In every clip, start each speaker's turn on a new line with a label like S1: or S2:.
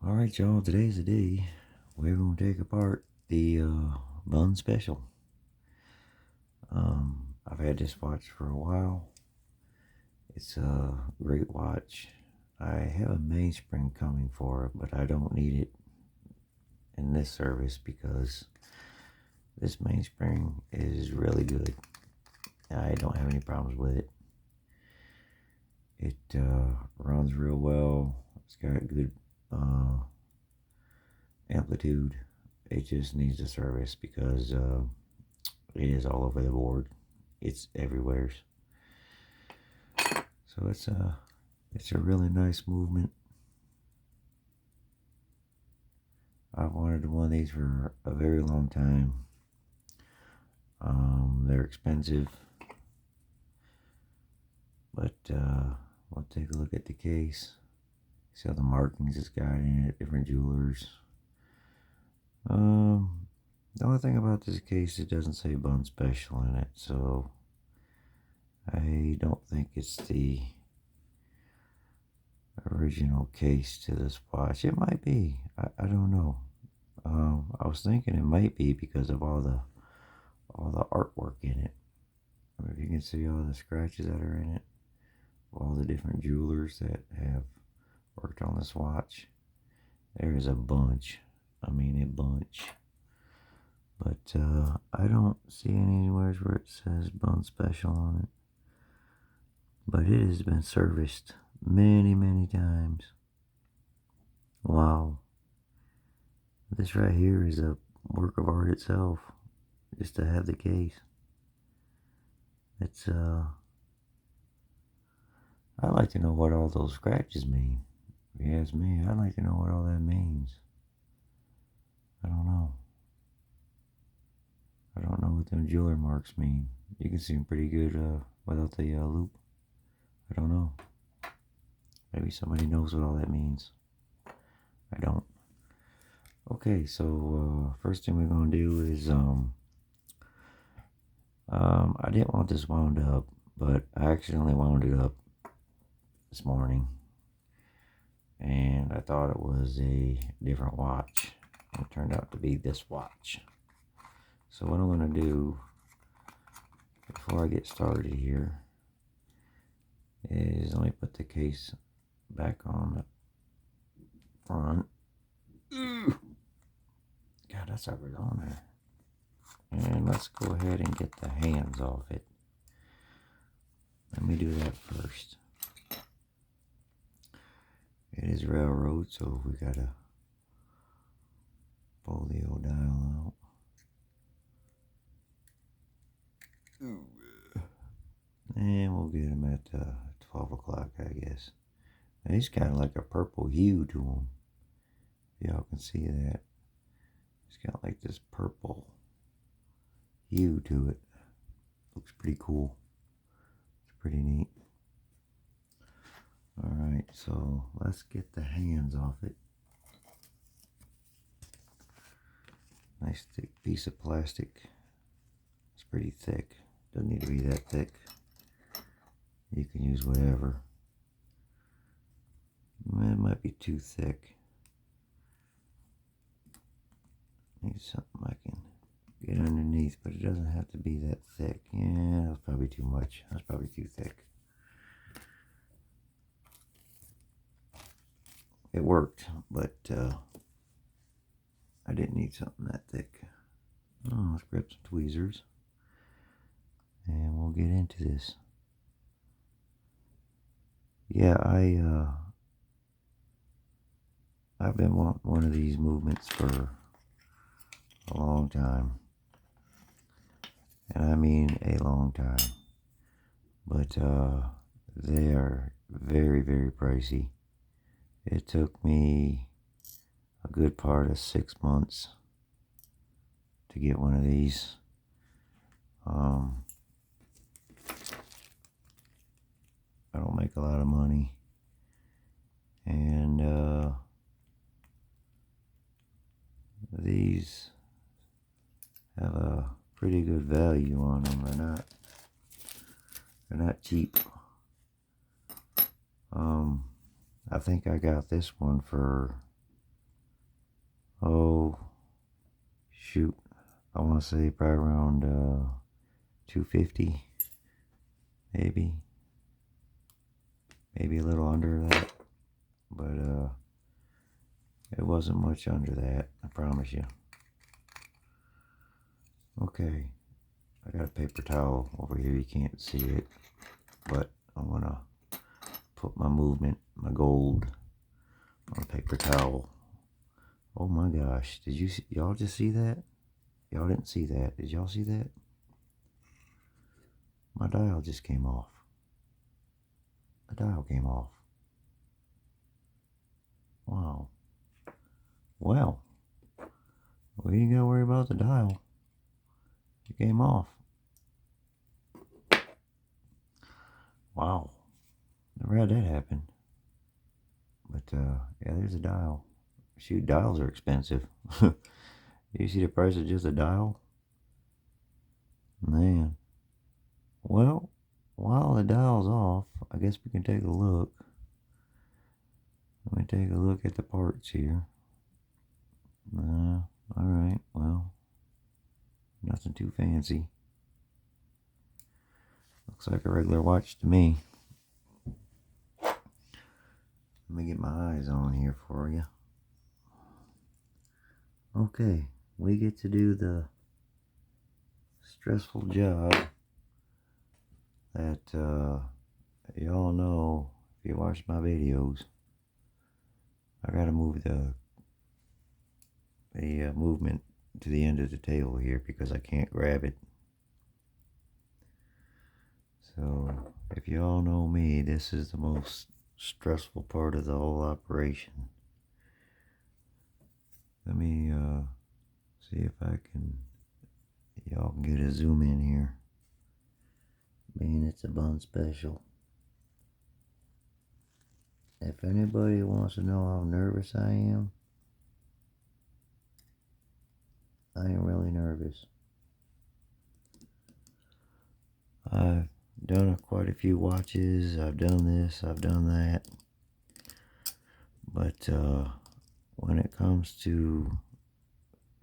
S1: Alright, y'all, today's the day we're going to take apart the Bunn Special. I've had this watch for a while. It's a great watch. I have a mainspring coming for it, but I don't need it in this service because this mainspring is really good. I don't have any problems with it. It runs real well. It's got good amplitude. It just needs a service because it is all over the board. It's everywhere. So it's a really nice movement. I've wanted one of these for a very long time. They're expensive, but we'll take a look at the case. See all the markings it's got in it, different jewelers. The only thing about this case, it doesn't say Bunn Special in it, so I don't think it's the original case to this watch. It might be. I don't know. I was thinking it might be because of all the artwork in it. I mean, if you can see all the scratches that are in it, all the different jewelers that have worked on this watch. There is a bunch. I mean, a bunch. But I don't see anywhere where it says Bunn Special on it. But it has been serviced many, many times. Wow. This right here is a work of art itself, just to have the case. It's I'd like to know what all those scratches mean. If you ask me, I'd like to know what all that means. I don't know. I don't know what them jeweler marks mean. You can see them pretty good without the loop. I don't know. Maybe somebody knows what all that means. I don't. Okay, so first thing we're gonna do is I didn't want this wound up, but I accidentally wound it up this morning, and I thought it was a different watch. It turned out to be this watch. So what I'm gonna do before I get started here is let me put the case back on the front. God, that's ever on there. And let's go ahead and get the hands off it. Let me do that first. It is railroad, so we gotta pull the old dial out. And we'll get them at 12 o'clock, I guess. And he's got like a purple hue to him. Y'all can see that. It's got like this purple hue to it. Looks pretty cool. It's pretty neat. Alright, so let's get the hands off it. Nice thick piece of plastic. It's pretty thick. Doesn't need to be that thick. You can use whatever. It might be too thick. Need something I can get underneath, but it doesn't have to be that thick. Yeah, that's probably too much. That's probably too thick. It worked, but I didn't need something that thick. Oh, let's grab some tweezers, and we'll get into this. Yeah, I've been wanting one of these movements for a long time, and I mean a long time. But they are very, very pricey. It took me a good part of 6 months to get one of these. I don't make a lot of money, and these have a pretty good value on them. They're not cheap. I think I got this one for Oh, shoot. I want to say probably around 250, maybe. Maybe a little under that. But it wasn't much under that, I promise you. Okay, I got a paper towel over here. You can't see it, but I'm gonna put my movement, my gold, on a paper towel. Oh my gosh, did you see, y'all just see that? Y'all didn't see that. Did y'all see that? My dial just came off. The dial came off. Wow. Well, we ain't gotta worry about the dial. It came off. Wow. Never had that happen. But yeah, there's a dial. Shoot, dials are expensive. You see the price of just a dial? Man. Well, while the dial's off, I guess we can take a look. Let me take a look at the parts here. Alright, well, nothing too fancy. Looks like a regular watch to me. Let me get my eyes on here for you. Okay, we get to do the stressful job that y'all know if you watch my videos. I gotta move the movement to the end of the table here because I can't grab it. So if you all know me, this is the most stressful part of the whole operation. Let me see if I can, y'all can get a zoom in here. Being it's a bunn special. If anybody wants to know how nervous I am really nervous. I've done quite a few watches. I've done this, I've done that. But when it comes to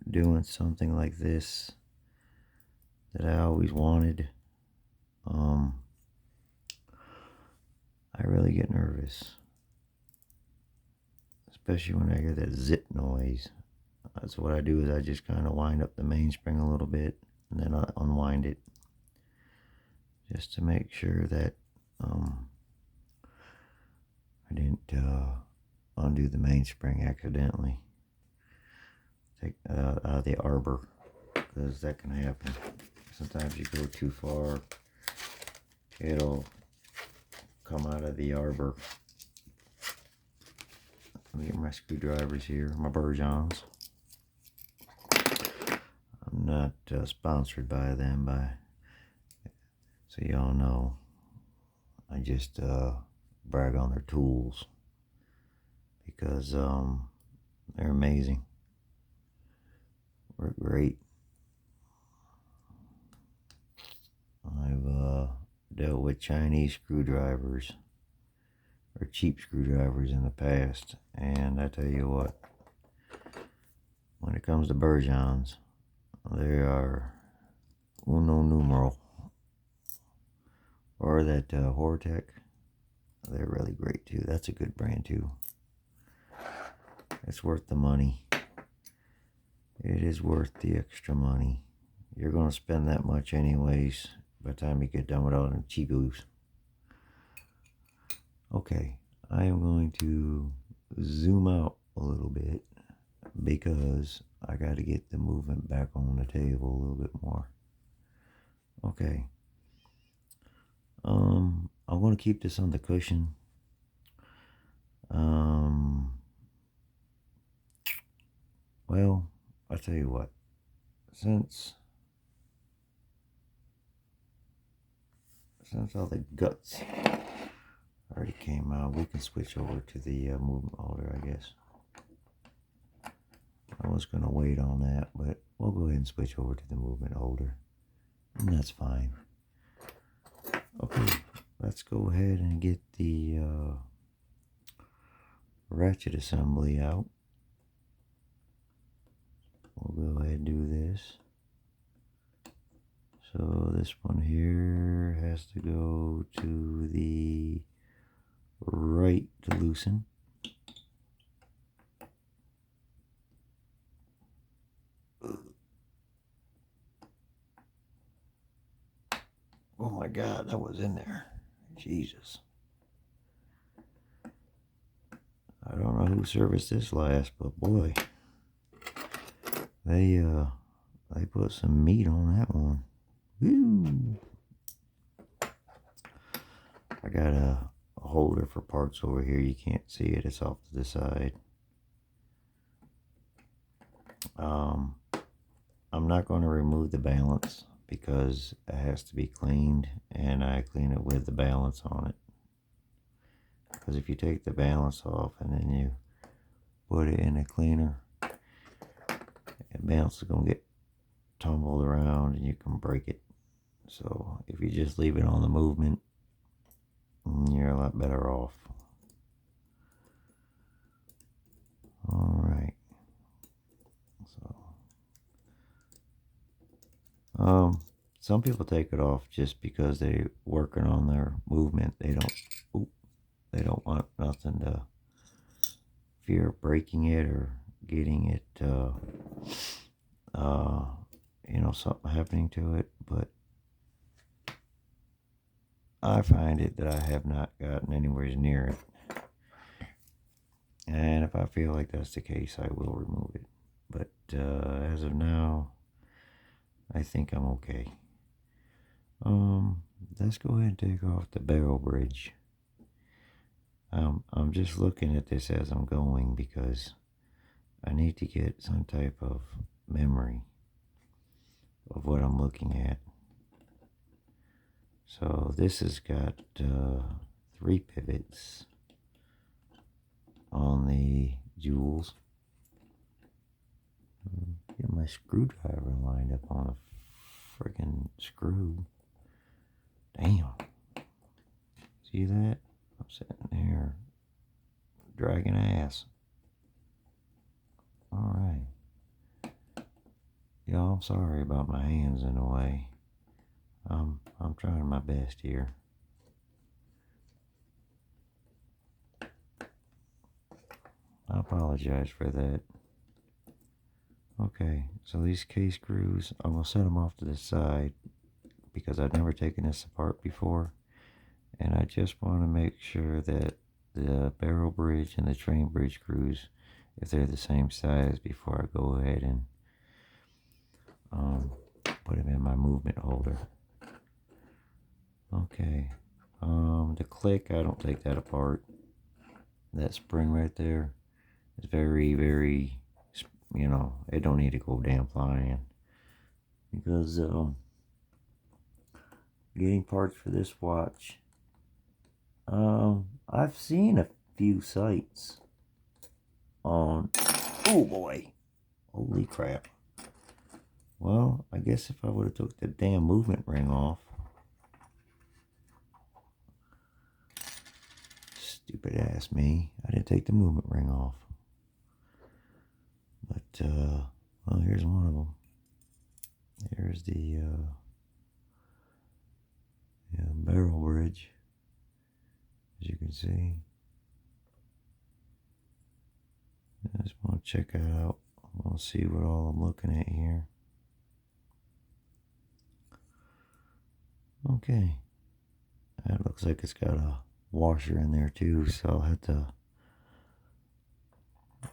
S1: doing something like this that I always wanted, I really get nervous. Especially when I hear that zip noise. So what I do is I just kind of wind up the mainspring a little bit and then I unwind it. Just to make sure that I didn't undo the mainspring accidentally. Take out of the arbor, because that can happen. Sometimes you go too far, it'll come out of the arbor. Let me get my screwdrivers here, my Burjons. I'm not sponsored by them, so y'all know. I just brag on their tools because they're amazing. Work great. I've dealt with Chinese screwdrivers or cheap screwdrivers in the past, and I tell you what, when it comes to Burjons, they are uno numero. Or that Hortec, they're really great too. That's a good brand too. It's worth the money. It is worth the extra money. You're going to spend that much anyways by the time you get done with all them Chigos. Okay, I am going to zoom out a little bit because I got to get the movement back on the table a little bit more. Okay. I'm going to keep this on the cushion. Well, I'll tell you what. Since all the guts already came out, we can switch over to the movement holder, I guess. I was going to wait on that, but we'll go ahead and switch over to the movement holder. And that's fine. Okay, let's go ahead and get the ratchet assembly out. we'll go ahead and do this. So this one here has to go to the right to loosen. Oh my God, that was in there. Jesus. I don't know who serviced this last, but boy, they put some meat on that one. Woo! I got a holder for parts over here. You can't see it. It's off to the side. I'm not going to remove the balance because it has to be cleaned, and I clean it with the balance on it. Because if you take the balance off and then you put it in a cleaner, the balance is going to get tumbled around and you can break it. So if you just leave it on the movement, you're a lot better off. Alright. So some people take it off just because they're working on their movement. They don't want nothing to fear of breaking it or getting it something happening to it. But I find it that I have not gotten anywhere near it. And if I feel like that's the case, I will remove it. But as of now, I think I'm okay. Let's go ahead and take off the barrel bridge. I'm just looking at this as I'm going because I need to get some type of memory of what I'm looking at. So this has got 3 pivots on the jewels. Get my screwdriver lined up on a friggin' screw. Damn. See that? I'm sitting there dragging ass. Alright. Y'all, I'm sorry about my hands in the way. I'm trying my best here. I apologize for that. Okay, so these case screws, I'm going to set them off to the side because I've never taken this apart before. And I just want to make sure that the barrel bridge and the train bridge screws, if they're the same size, before I go ahead and put them in my movement holder. Okay, the click, I don't take that apart. That spring right there is very, very, it don't need to go damn flying. Because getting parts for this watch, I've seen a few sites on, oh boy, holy crap. Well, I guess if I would have took the damn movement ring off. Stupid ass me. I didn't take the movement ring off. But, well, here's one of them. Here's the barrel bridge, as you can see. I just want to check it out. I want to see what all I'm looking at here. Okay. That looks like it's got a washer in there too, so I'll have to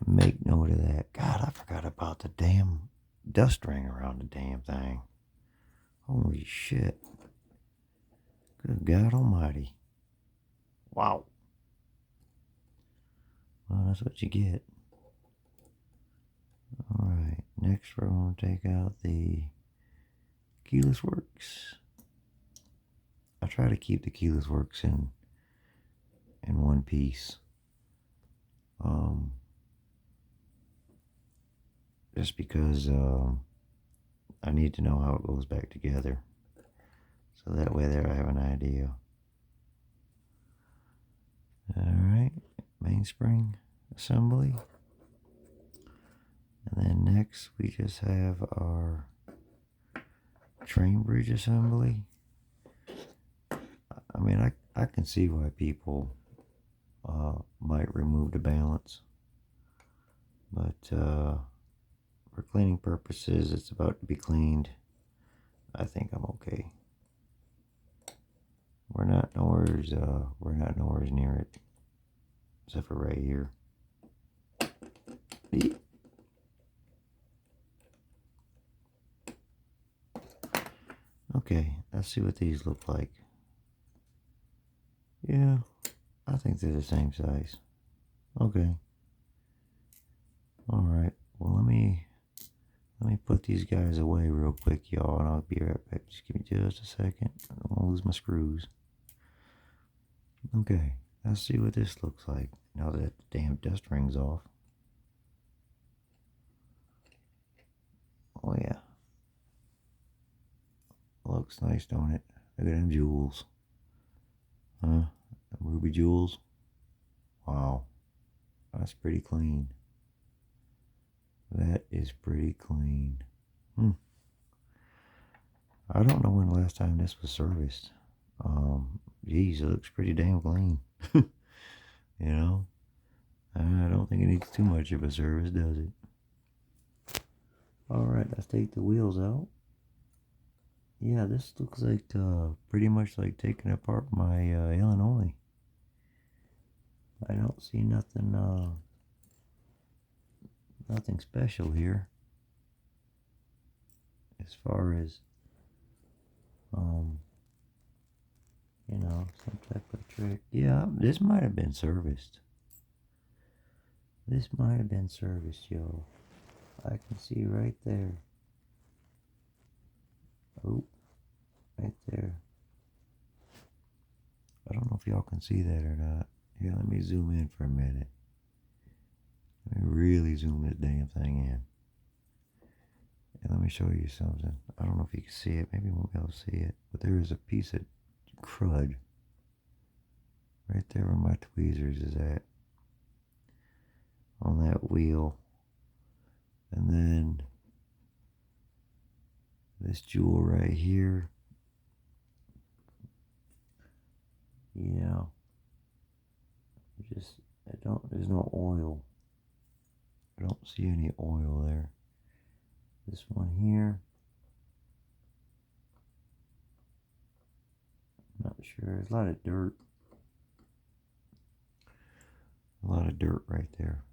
S1: make note of that. God, I forgot about the damn dust ring around the damn thing. Holy shit. Good God almighty. Wow. Well, that's what you get. Alright, next we're going to take out the keyless works. I try to keep the keyless works in one piece. Just because I need to know how it goes back together. So that way there I have an idea. Alright, mainspring assembly. And then next we just have our train bridge assembly. I mean, I can see why people might remove the balance, but for cleaning purposes, it's about to be cleaned. I think I'm okay. We're not nowhere near it, except for right here. Okay, let's see what these look like. Yeah, I think they're the same size. Okay. All right. Well, let me put these guys away real quick, y'all, and I'll be right back. Just give me just a second. I don't want to lose my screws. Okay, let's see what this looks like now that the damn dust ring's off. Oh yeah. Looks nice, don't it? Look at them jewels. Huh? Ruby jewels? Wow. That's pretty clean. That is pretty clean. I don't know when the last time this was serviced. Geez, it looks pretty damn clean. You know? I don't think it needs too much of a service, does it? Alright, let's take the wheels out. Yeah, this looks like pretty much like taking apart my Illinois. I don't see nothing nothing special here as far as you know, some type of trick. Yeah, this might have been serviced. This might have been serviced, yo. I can see right there. Oh, right there. I don't know if y'all can see that or not. Here, let me zoom in for a minute. Let me really zoom this damn thing in. And let me show you something. I don't know if you can see it. Maybe you won't be able to see it. But there is a piece of crud right there where my tweezers is at. On that wheel. And then this jewel right here. Yeah. There's no oil. I don't see any oil there. This one here. Not sure. There's a lot of dirt. A lot of dirt right there.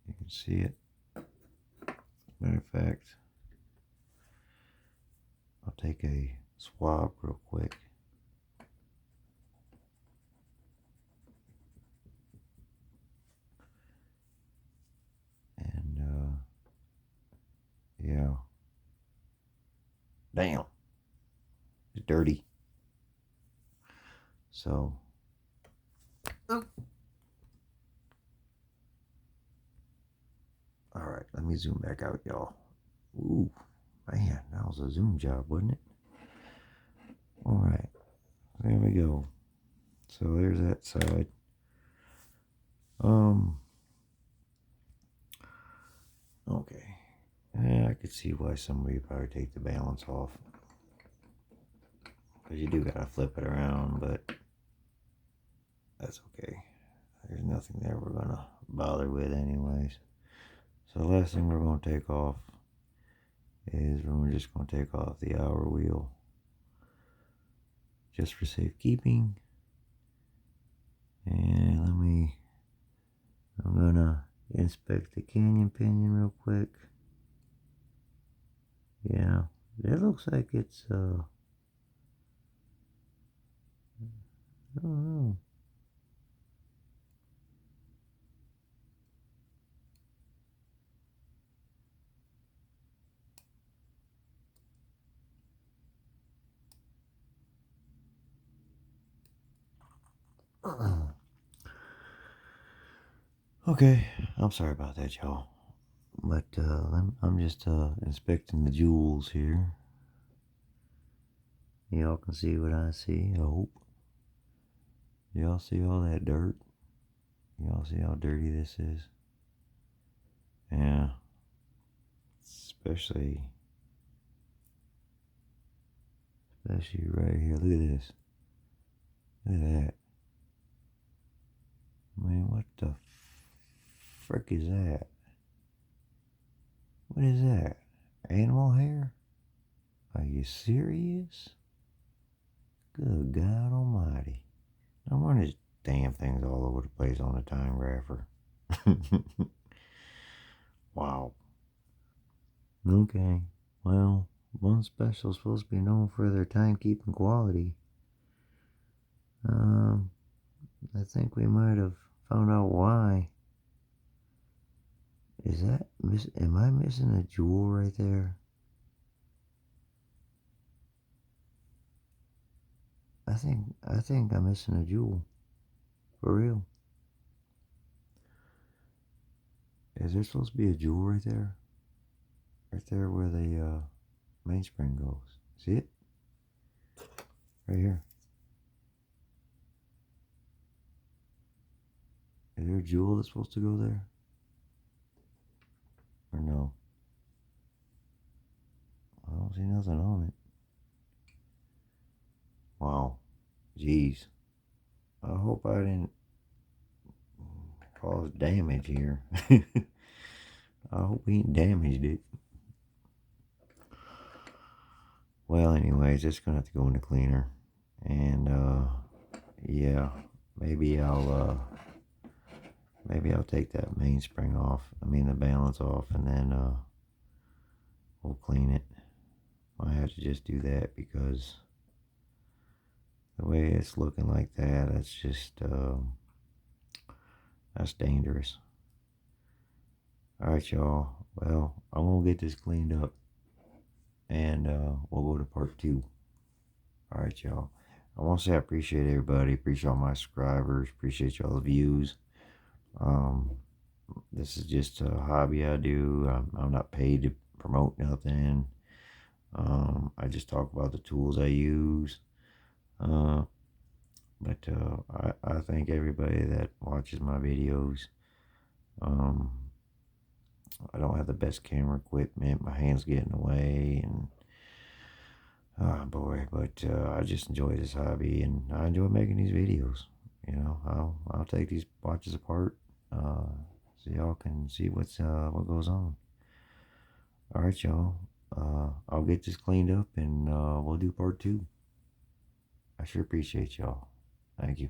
S1: You can see it. Matter of fact, I'll take a swab real quick. And yeah. Damn. It's dirty. So alright, let me zoom back out, y'all. Ooh, man, that was a zoom job, wasn't it? Alright, there we go. So there's that side. Okay. Yeah, I could see why somebody would probably take the balance off. Because you do gotta flip it around, but that's okay. There's nothing there we're gonna bother with anyways. So the last thing we're gonna take off is we're just gonna take off the hour wheel. Just for safekeeping. And I'm gonna inspect the canyon pinion real quick. Yeah, it looks like it's, I don't know. Okay, I'm sorry about that, y'all. But I'm just inspecting the jewels here. Y'all can see what I see, I hope. Y'all see all that dirt? Y'all see how dirty this is? Yeah. especially right here. Look at this. Look at that. I mean, what the frick is that? What is that? Animal hair? Are you serious? Good God Almighty. No wonder this damn thing's all over the place on the time grapher. Wow. Okay. Well, one special's supposed to be known for their timekeeping quality. I think we might have found out why. Is that am I missing a jewel right there? I think I'm missing a jewel. For real. Is there supposed to be a jewel right there? Right there where the mainspring goes. See it? Right here. Is there a jewel that's supposed to go there? Or no? I don't see nothing on it. Wow. Jeez. I hope I didn't cause damage here. I hope we ain't damaged it. Well, anyways, it's gonna have to go in the cleaner. And yeah, maybe I'll take that mainspring off. I mean the balance off, and then we'll clean it. I have to just do that because the way it's looking like that, that's just that's dangerous. Alright, y'all. Well, I'm gonna get this cleaned up, and we'll go to part 2. Alright, y'all. I want to say I appreciate everybody. Appreciate all my subscribers. Appreciate y'all the views. This is just a hobby I do. I'm not paid to promote nothing. I just talk about the tools I use. But I thank everybody that watches my videos. I don't have the best camera equipment. My hands get in the way, and oh boy, but I just enjoy this hobby, and I enjoy making these videos. You know, I'll take these watches apart, so y'all can see what goes on. All right, y'all. I'll get this cleaned up, and we'll do part 2. I sure appreciate y'all. Thank you.